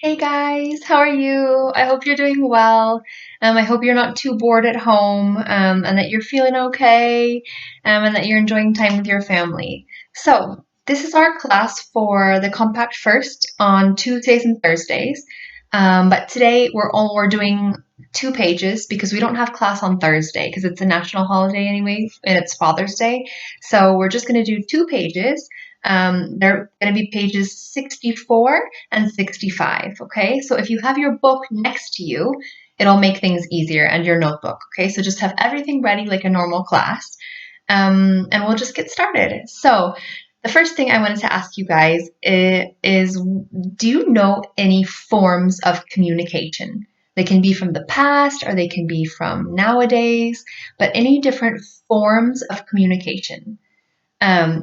Hey guys, how are you? I hope you're doing well. I hope you're not too bored at home, and that you're feeling okay, and that you're enjoying time with your family. So, this is our class for the Compact First on Tuesdays and Thursdays. But today we're doing 2 pages because we don't have class on Thursday because it's a national holiday anyway, and it's Father's Day. So we're just going to do 2 pages. They're going to be pages 64 and 65. Okay, so if you have your book next to you, it'll make things easier, and your notebook. Okay, so just have everything ready like a normal class, and we'll just get started. So the first thing I wanted to ask you guys is do you know any forms of communication? They can be from the past or they can be from nowadays, but any different forms of communication.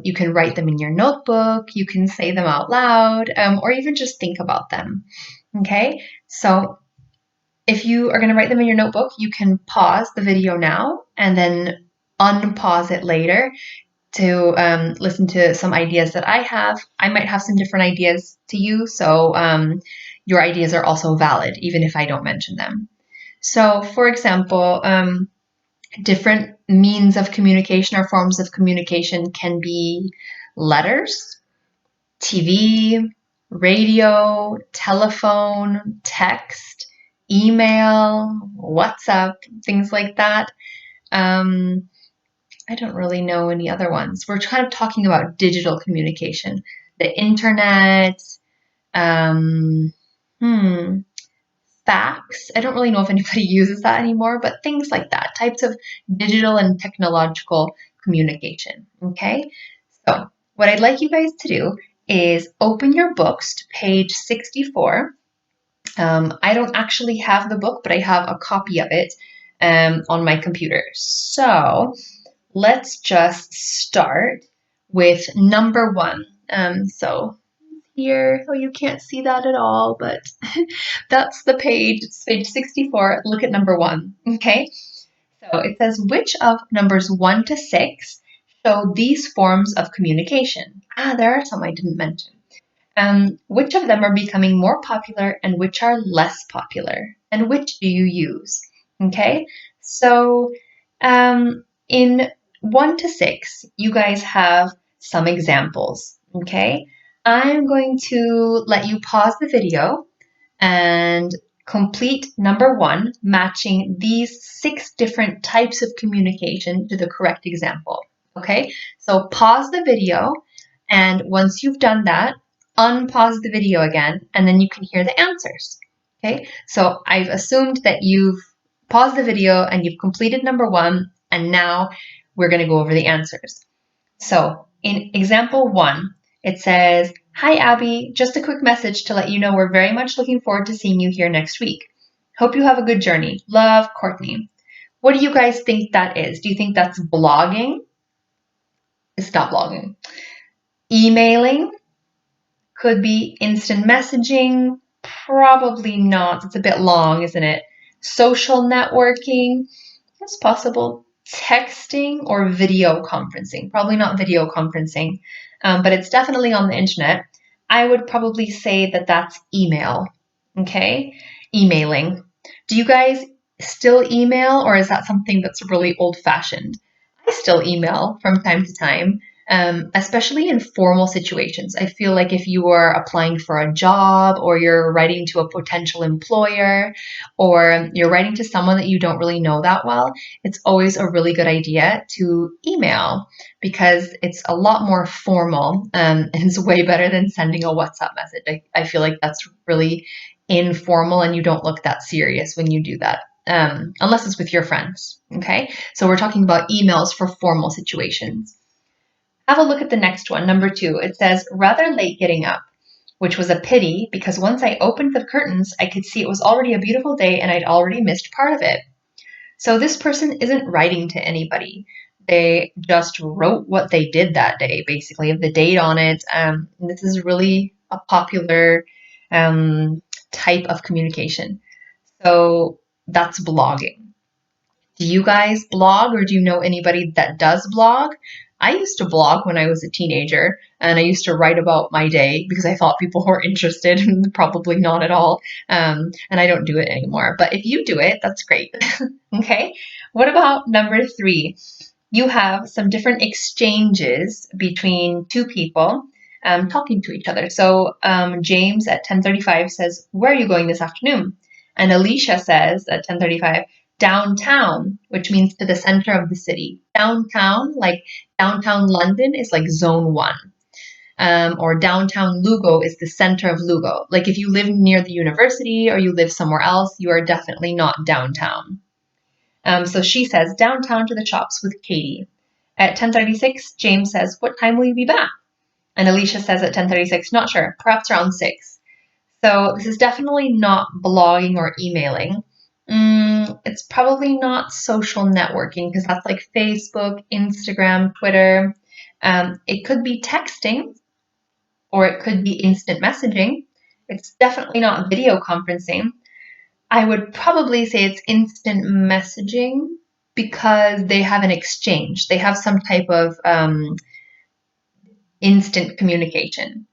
You can write them in your notebook, you can say them out loud, or even just think about them. Okay, so if you are going to write them in your notebook, you can pause the video now and then unpause it later to listen to some ideas that I have. I might have some different ideas to you, so your ideas are also valid, even if I don't mention them. So, for example, different means of communication or forms of communication can be letters, TV, radio, telephone, text, email, WhatsApp, things like that. Um, I don't really know any other ones. We're kind of talking about digital communication, the internet, um, hmm, fax. I don't really know if anybody uses that anymore, but things like that, types of digital and technological communication. Okay, so what I'd like you guys to do is open your books to page 64. I don't actually have the book, but I have a copy of it on my computer. So let's just start with number one. So here, oh, you can't see that at all, but that's the page. It's page 64. Look at number one. Okay. So it says, which of numbers 1 to 6 show these forms of communication? There are some I didn't mention. Which of them are becoming more popular and which are less popular? And which do you use? Okay. So in 1 to 6, you guys have some examples. Okay. I'm going to let you pause the video and complete number one, matching these 6 different types of communication to the correct example. Okay, so pause the video, and once you've done that, unpause the video again, and then you can hear the answers. Okay, so I've assumed that you've paused the video and you've completed number one, and now we're going to go over the answers. So in example one, it says, "Hi Abby, just a quick message to let you know we're very much looking forward to seeing you here next week. Hope you have a good journey. Love, Courtney." What do you guys think that is? Do you think that's blogging? It's not blogging. Emailing? Could be instant messaging? Probably not. It's a bit long, isn't it? Social networking? It's possible. Texting or video conferencing? Probably not video conferencing, but it's definitely on the internet. I would probably say that that's email. Okay? Emailing. Do you guys still email, or is that something that's really old fashioned? I still email from time to time, especially in formal situations. I feel like if you are applying for a job, or you're writing to a potential employer, or you're writing to someone that you don't really know that well, it's always a really good idea to email because it's a lot more formal, and it's way better than sending a WhatsApp message. I feel like that's really informal and you don't look that serious when you do that. Unless it's with your friends. Okay, so we're talking about emails for formal situations. Have a look at the next one, number 2. It says, rather late getting up, which was a pity because once I opened the curtains, I could see it was already a beautiful day and I'd already missed part of it. So this person isn't writing to anybody. They just wrote what they did that day, basically, the date on it. This is really a popular type of communication. So that's blogging. Do you guys blog, or do you know anybody that does blog? I used to blog when I was a teenager, and I used to write about my day because I thought people were interested, probably not at all. And I don't do it anymore. But if you do it, that's great. Okay. What about number 3? You have some different exchanges between two people talking to each other. So James at 10:35 says, "Where are you going this afternoon?" And Alicia says at 10:35, "Downtown," which means to the center of the city. Downtown, like downtown London, is like zone 1. Or downtown Lugo is the center of Lugo. Like if you live near the university or you live somewhere else, you are definitely not downtown. So she says, "Downtown to the shops with Katie." At 10:36, James says, "What time will you be back?" And Alicia says at 10:36, "Not sure, perhaps around 6. So this is definitely not blogging or emailing. It's probably not social networking because that's like Facebook, Instagram, Twitter. It could be texting or it could be instant messaging. It's definitely not video conferencing. I would probably say it's instant messaging because they have an exchange. They have some type of instant communication.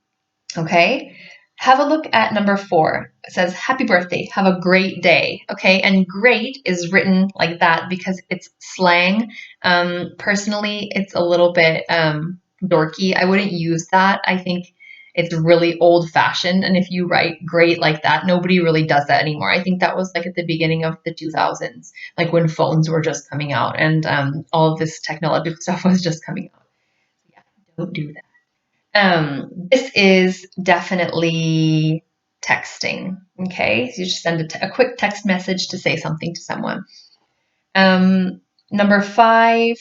Okay. Have a look at number 4. It says, "Happy birthday. Have a great day." Okay. And great is written like that because it's slang. Personally, it's a little bit dorky. I wouldn't use that. I think it's really old fashioned. And if you write great like that, nobody really does that anymore. I think that was like at the beginning of the 2000s, like when phones were just coming out and all of this technological stuff was just coming out. Yeah, don't do that. This is definitely texting. Okay, so you just send a quick text message to say something to someone. Number 5,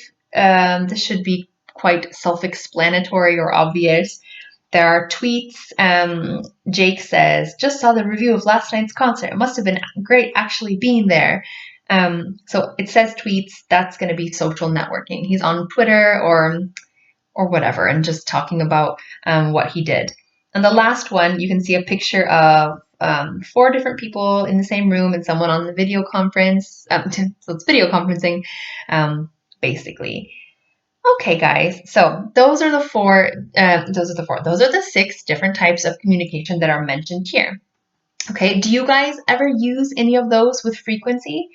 this should be quite self-explanatory or obvious. There are tweets. Jake says, "Just saw the review of last night's concert. It must have been great actually being there." So it says tweets. That's going to be social networking. He's on Twitter or whatever, and just talking about what he did. And the last one, you can see a picture of 4 different people in the same room and someone on the video conference. So it's video conferencing, basically. Okay, guys. So those are the 4. Those are the 6 different types of communication that are mentioned here. Okay. Do you guys ever use any of those with frequency?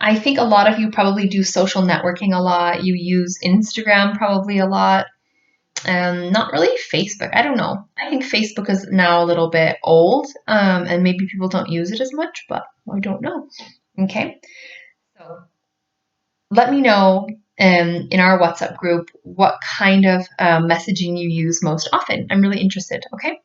I think a lot of you probably do social networking a lot. You use Instagram probably a lot. Not really Facebook. I don't know. I think Facebook is now a little bit old, and maybe people don't use it as much, but I don't know. Okay. So let me know in our WhatsApp group what kind of messaging you use most often. I'm really interested. Okay.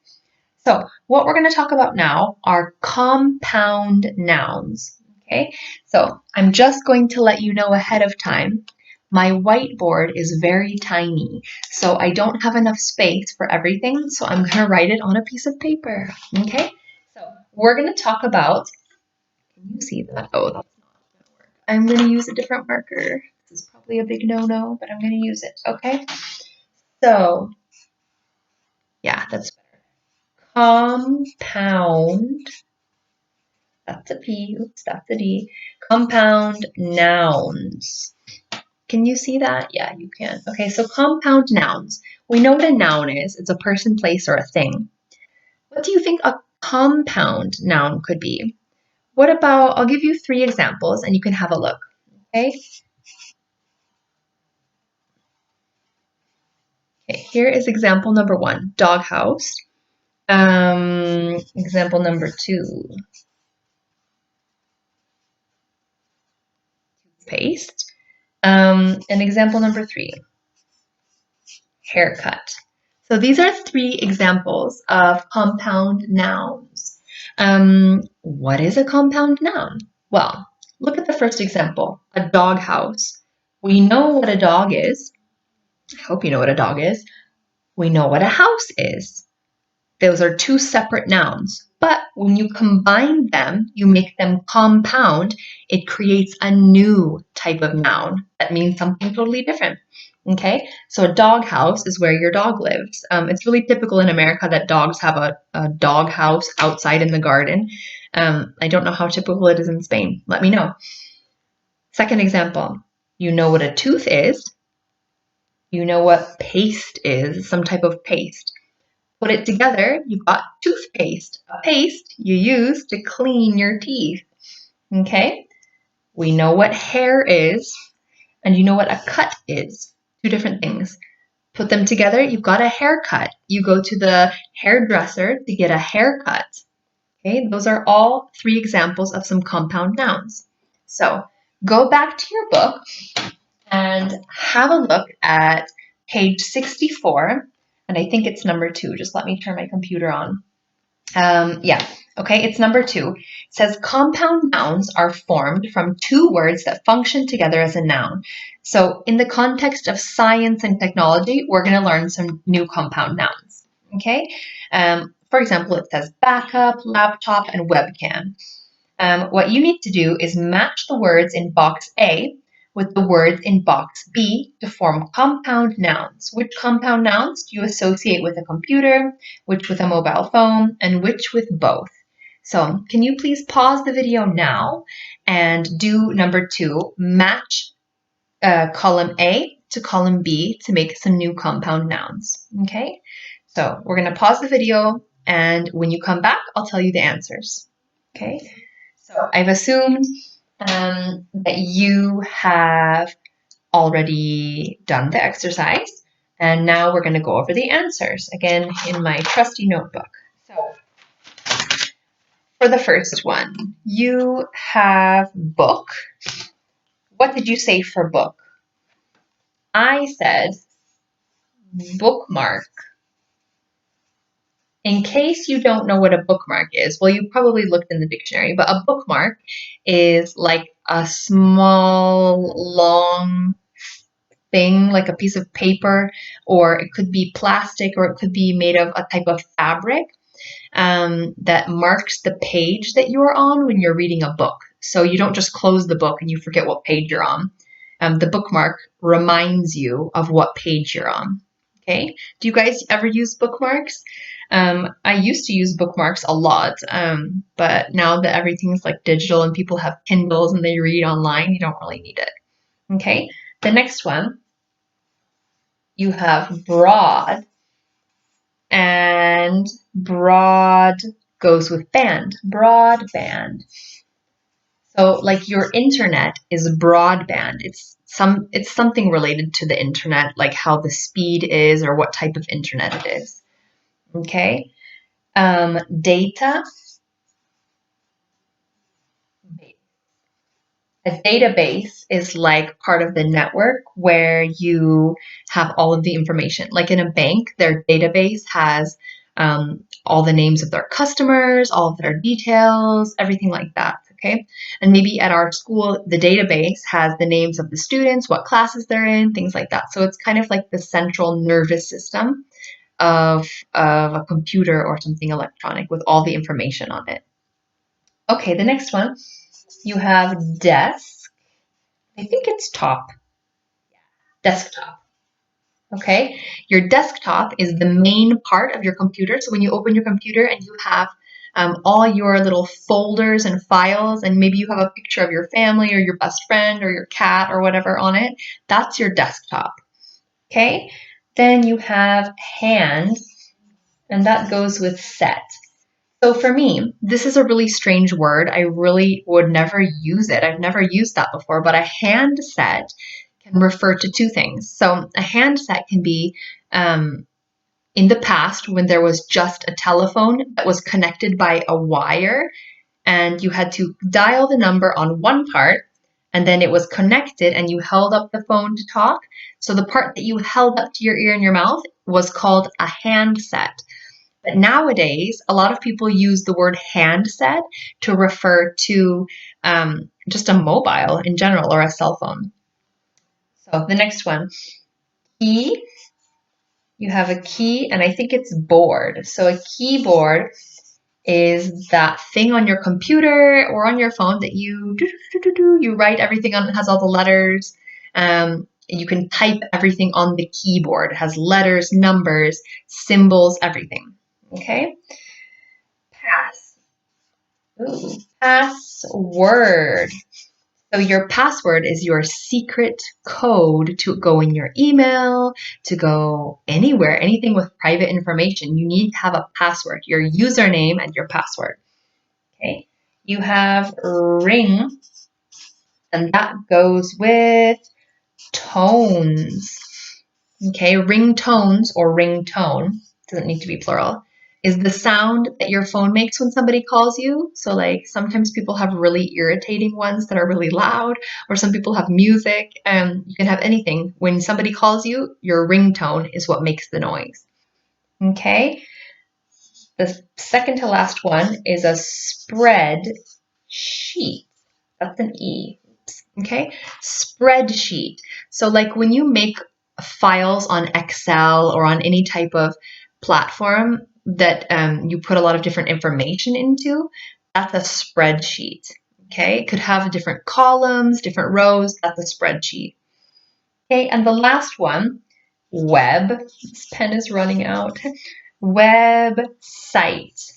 So what we're going to talk about now are compound nouns. Okay, so I'm just going to let you know ahead of time. My whiteboard is very tiny, so I don't have enough space for everything, so I'm going to write it on a piece of paper. Okay, so we're going to talk about, can you see that? Oh, that's not going to work. I'm going to use a different marker. This is probably a big no-no, but I'm going to use it. Okay, so yeah, that's better. Compound. That's a P. Oops, that's a D. Compound nouns. Can you see that? Yeah, you can. Okay, so compound nouns. We know what a noun is. It's a person, place, or a thing. What do you think a compound noun could be? What about, I'll give you 3 examples and you can have a look. Okay. Okay, here is example number 1, doghouse. Example number 2, paste. And example number 3, haircut. So these are 3 examples of compound nouns. What is a compound noun? Well, look at the first example, a doghouse. We know what a dog is. I hope you know what a dog is. We know what a house is. Those are 2 separate nouns. But when you combine them, you make them compound, it creates a new type of noun that means something totally different. Okay, so a dog house is where your dog lives. It's really typical in America that dogs have a dog house outside in the garden. I don't know how typical it is in Spain. Let me know. Second example, you know what a tooth is. You know what paste is, some type of paste. Put it together, you've got toothpaste, a paste you use to clean your teeth. Okay? We know what hair is, and you know what a cut is. Two different things. Put them together, you've got a haircut. You go to the hairdresser to get a haircut. Okay, those are all 3 examples of some compound nouns. So go back to your book and have a look at page 64, and I think it's number 2. Just let me turn my computer on. Yeah, okay, it's number 2. It says compound nouns are formed from 2 words that function together as a noun. So in the context of science and technology, we're going to learn some new compound nouns. Okay, for example, it says backup, laptop, and webcam. What you need to do is match the words in box A with the words in box B to form compound nouns. Which compound nouns do you associate with a computer, which with a mobile phone, and which with both? So can you please pause the video now and do number 2, match column A to column B to make some new compound nouns. Okay, so we're going to pause the video, and when you come back, I'll tell you the answers. Okay, so I've assumed that you have already done the exercise, and now we're going to go over the answers again in my trusty notebook. So for the first one, you have book. What did you say for book? I said bookmark. In case you don't know what a bookmark is, well, you probably looked in the dictionary, but a bookmark is like a small, long thing, like a piece of paper, or it could be plastic, or it could be made of a type of fabric that marks the page that you're on when you're reading a book. So you don't just close the book and you forget what page you're on. The bookmark reminds you of what page you're on. Okay? Do you guys ever use bookmarks? I used to use bookmarks a lot, but now that everything's like digital and people have Kindles and they read online, you don't really need it. Okay? The next one, you have broad, and broad goes with band, broadband. So like your internet is broadband. It's something related to the internet, like how the speed is or what type of internet it is. Okay. Data. A database is like part of the network where you have all of the information. Like in a bank, their database has all the names of their customers, all of their details, everything like that. Okay. And maybe at our school, the database has the names of the students, what classes they're in, things like that. So it's kind of like the central nervous system of a computer or something electronic with all the information on it. Okay, the next one, you have desk. I think it's top. Desktop. Okay, your desktop is the main part of your computer. So when you open your computer and you have all your little folders and files, and maybe you have a picture of your family or your best friend or your cat or whatever on it, that's your desktop. Okay, then you have hand, and that goes with set. So for me, this is a really strange word. I really would never use it. I've never used that before, but a handset can refer to 2 things. So a handset can be in the past when there was just a telephone that was connected by a wire, and you had to dial the number on one part, and then it was connected and you held up the phone to talk. So the part that you held up to your ear and your mouth was called a handset. But nowadays, a lot of people use the word handset to refer to just a mobile in general or a cell phone. So the next one, key. You have a key, and I think it's board. So a keyboard is that thing on your computer or on your phone that you write everything on. It has all the letters. You can type everything on the keyboard. It has letters, numbers, symbols, everything. Okay. Pass. Ooh, password. So your password is your secret code to go in your email, to go anywhere, anything with private information. You need to have a password, your username and your password. Okay. You have ring, and that goes with tones. Okay, ringtones or ringtone, doesn't need to be plural, is the sound that your phone makes when somebody calls you. So like sometimes people have really irritating ones that are really loud, or some people have music. You can have anything. When somebody calls you, your ringtone is what makes the noise. Okay, the second to last one is a spreadsheet. That's an E. Okay, spreadsheet. So like when you make files on Excel or on any type of platform that you put a lot of different information into, that's a spreadsheet. Okay, it could have different columns, different rows. That's a spreadsheet. Okay, and the last one, web. This pen is running out. Website.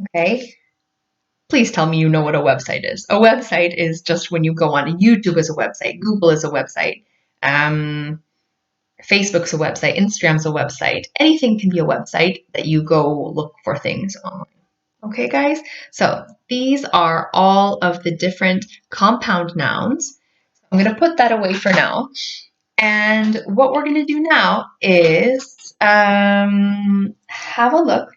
Okay, please tell me you know what a website is. A website is just when you go on YouTube is a website, Google is a website, Facebook's a website, Instagram's a website. Anything can be a website that you go look for things on. Okay, guys? So these are all of the different compound nouns. I'm going to put that away for now. And what we're going to do now is have a look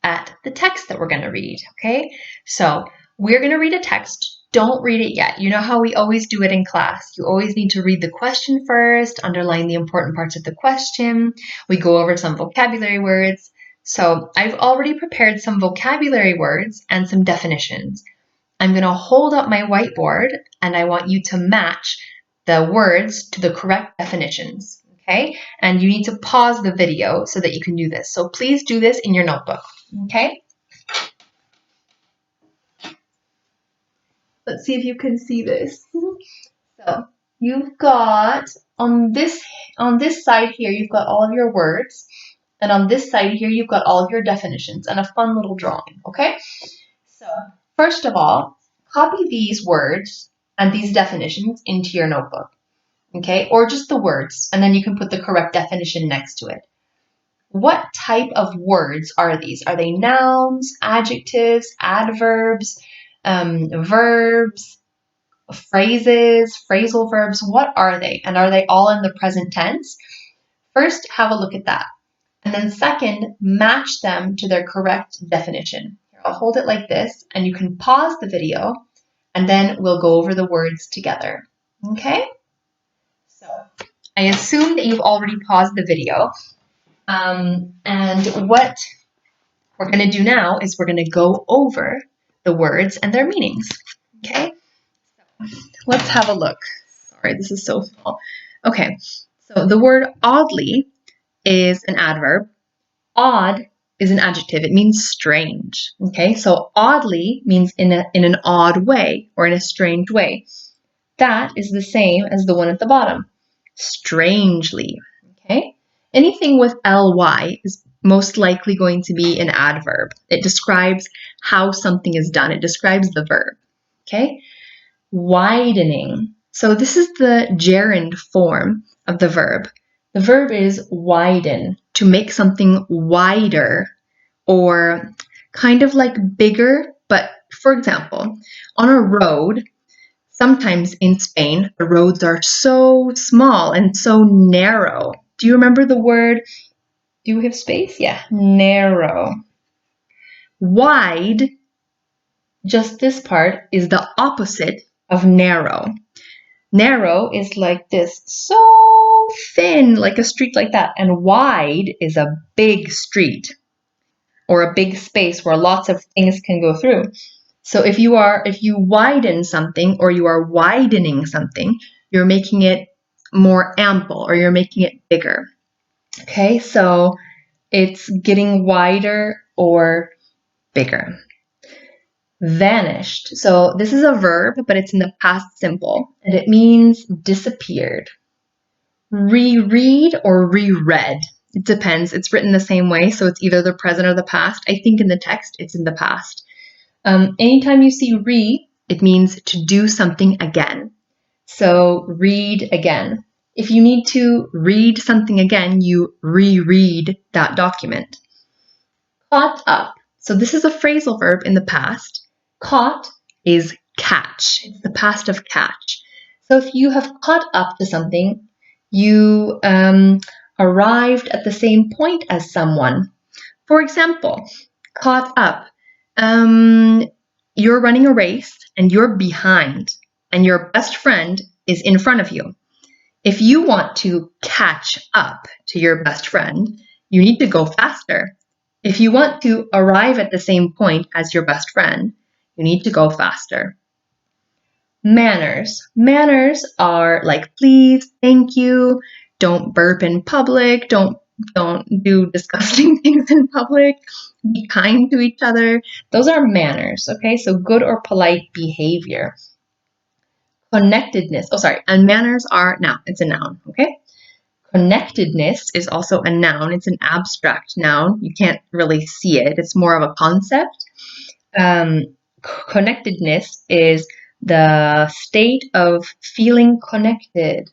at the text that we're going to read, okay? So we're going to read a text. Don't read it yet. You know how we always do it in class. You always need to read the question first, underline the important parts of the question. We go over some vocabulary words. So I've already prepared some vocabulary words and some definitions. I'm going to hold up my whiteboard and I want you to match the words to the correct definitions, okay? And you need to pause the video so that you can do this. So please do this in your notebook. Okay, let's see if you can see this. So you've got on this side here, you've got all of your words, and on this side here, you've got all of your definitions and a fun little drawing. Okay, so first of all, copy these words and these definitions into your notebook. Okay, or just the words, and then you can put the correct definition next to it. What type of words are these? Are they nouns, adjectives, adverbs, verbs, phrases, phrasal verbs? What are they? And are they all in the present tense? First, have a look at that. And then second, match them to their correct definition. Here, I'll hold it like this, and you can pause the video, and then we'll go over the words together. Okay? So I assume that you've already paused the video. And what we're going to do now is we're going to go over the words and their meanings. Okay, let's have a look. Sorry, this is so small. Okay, so the word oddly is an adverb. Odd is an adjective. It means strange. Okay, so oddly means in an odd way or in a strange way. That is the same as the one at the bottom. Strangely. Okay. Anything with ly is most likely going to be an adverb. It describes how something is done. It describes the verb. Okay. Widening. So this is the gerund form of the verb. The verb is widen, to make something wider or kind of like bigger. But for example, on a road, sometimes in Spain, the roads are so small and so narrow. Do you remember the word? Do you have space? Yeah, narrow. Wide, just this part, is the opposite of narrow. Narrow is like this, so thin, like a street like that. And wide is a big street or a big space where lots of things can go through. So if you widen something or you are widening something, you're making it more ample or you're making it bigger. Okay, so it's getting wider or bigger. Vanished. So this is a verb, but it's in the past simple, and it means disappeared. Reread or reread. It depends. It's written the same way, so it's either the present or the past. I think in the text, it's in the past. Anytime you see re, It means to do something again. So read again. If you need to read something again, you reread that document. Caught up. So this is a phrasal verb in the past. Caught is catch. It's the past of catch. So if you have caught up to something, you arrived at the same point as someone. For example, caught up. You're running a race and you're behind, and your best friend is in front of you. If you want to catch up to your best friend, you need to go faster. If you want to arrive at the same point as your best friend, you need to go faster. Manners. Manners are like please, thank you, don't burp in public, don't do disgusting things in public, be kind to each other. Those are manners, okay? So good or polite behavior. Connectedness. And manners are now, it's a noun, okay? Connectedness is also a noun. It's an abstract noun. You can't really see it. It's more of a concept. Connectedness is the state of feeling connected.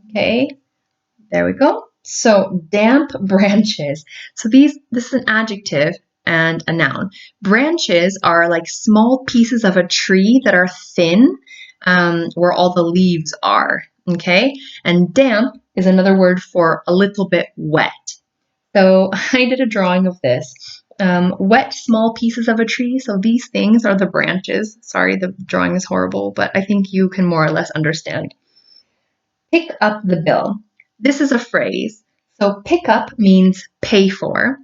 Okay, there we go. So damp branches. So this is an adjective and a noun. Branches are like small pieces of a tree that are thin, where all the leaves are. Okay, and damp is another word for a little bit wet. So I did a drawing of this. Wet small pieces of a tree. So these things are the branches. Sorry, the drawing is horrible, but I think you can more or less understand. Pick up the bill. This is a phrase. So pick up means pay for,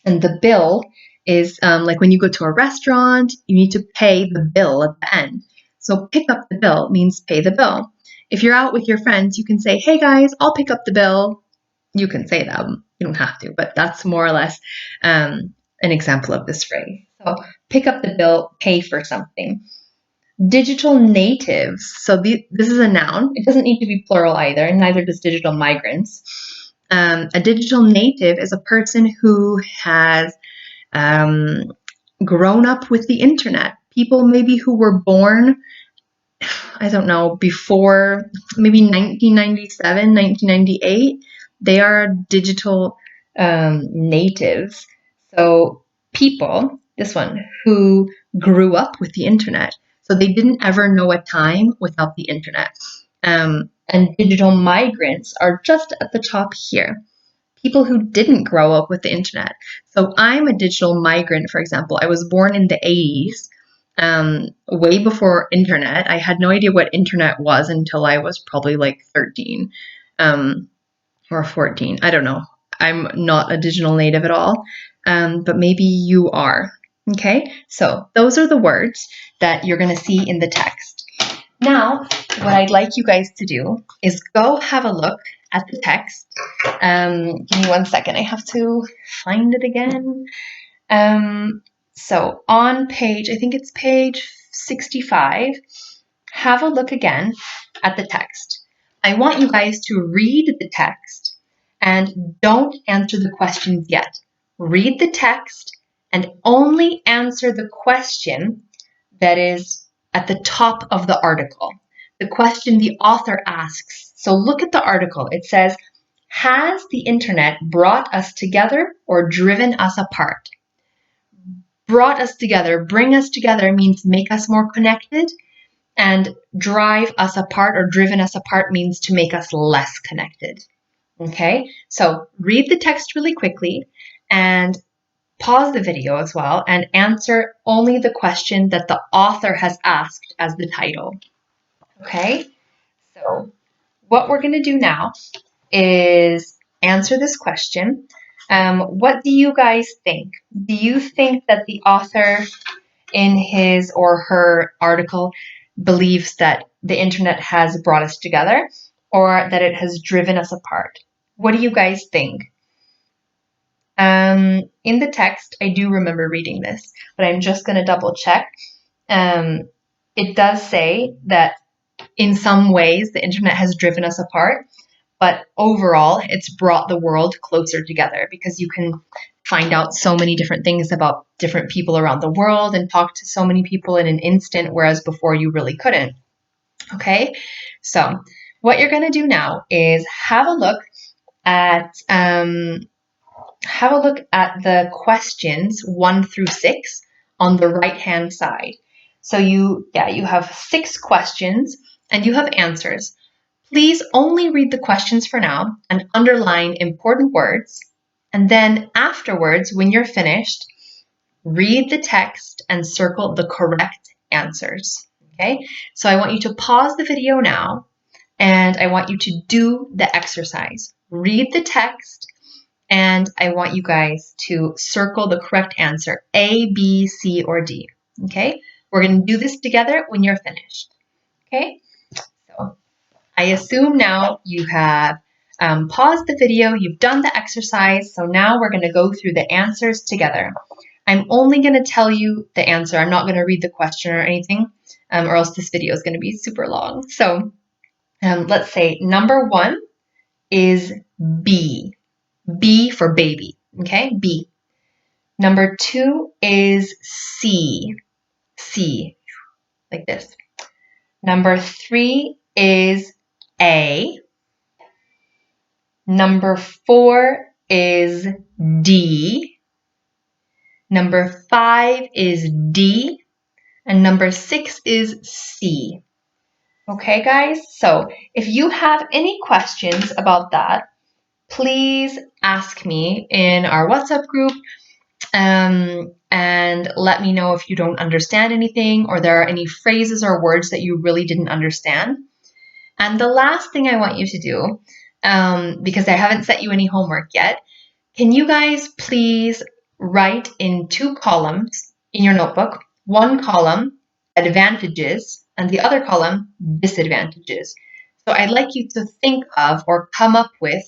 and the bill is like when you go to a restaurant, you need to pay the bill at the end. So pick up the bill means pay the bill. If you're out with your friends, you can say, hey guys, I'll pick up the bill. You can say that. You don't have to, but that's more or less an example of this phrase. So pick up the bill, pay for something. Digital natives. So this is a noun. It doesn't need to be plural either, and neither does digital migrants. A digital native is a person who has grown up with the internet. People maybe who were born, I don't know, before maybe 1997, 1998, they are digital natives. So people, this one, who grew up with the internet. So they didn't ever know a time without the internet. And digital migrants are just at the top here. People who didn't grow up with the internet. So I'm a digital migrant, for example. I was born in the 80s. Way before internet. I had no idea what internet was until I was probably like 13 or 14. I don't know. I'm not a digital native at all, but maybe you are. Okay, so those are the words that you're going to see in the text. Now, what I'd like you guys to do is go have a look at the text. Give me 1 second. I have to find it again. So on page, I think it's page 65, have a look again at the text. I want you guys to read the text and don't answer the questions yet. Read the text and only answer the question that is at the top of the article, the question the author asks. So look at the article. It says, has the internet brought us together or driven us apart? Brought us together, bring us together means make us more connected, and drive us apart or driven us apart means to make us less connected. Okay, so read the text really quickly and pause the video as well and answer only the question that the author has asked as the title. Okay, so what we're going to do now is answer this question. What do you guys think? Do you think that the author in his or her article believes that the internet has brought us together or that it has driven us apart? What do you guys think? In the text, I do remember reading this, but I'm just going to double check. It does say that in some ways the internet has driven us apart, but overall it's brought the world closer together because you can find out so many different things about different people around the world and talk to so many people in an instant, whereas before you really couldn't. Okay, so what you're going to do now is have a look at the questions 1 through 6 on the right hand side. So you have 6 questions and you have answers. Please only read the questions for now and underline important words. And then afterwards, when you're finished, read the text and circle the correct answers. Okay, so I want you to pause the video now and I want you to do the exercise. Read the text and I want you guys to circle the correct answer, A, B, C, or D. Okay, we're going to do this together when you're finished. Okay, so I assume now you have paused the video, you've done the exercise, so now we're going to go through the answers together. I'm only going to tell you the answer. I'm not going to read the question or anything, or else this video is going to be super long. So let's say number 1 is B. B for baby, okay? B. Number 2 is C. C, like this. Number 3 is A. Number 4 is D. Number 5 is D. And number 6 is C. Okay, guys? So if you have any questions about that, please ask me in our WhatsApp group and let me know if you don't understand anything or there are any phrases or words that you really didn't understand. And the last thing I want you to do, because I haven't set you any homework yet, can you guys please write in 2 columns in your notebook, 1 column advantages and the other column disadvantages. So I'd like you to think of or come up with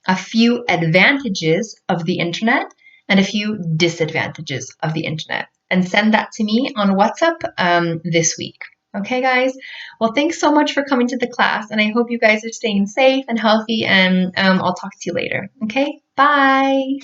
a few advantages of the internet and a few disadvantages of the internet and send that to me on WhatsApp this week. Okay, guys? Well, thanks so much for coming to the class, and I hope you guys are staying safe and healthy, and I'll talk to you later. Okay? Bye!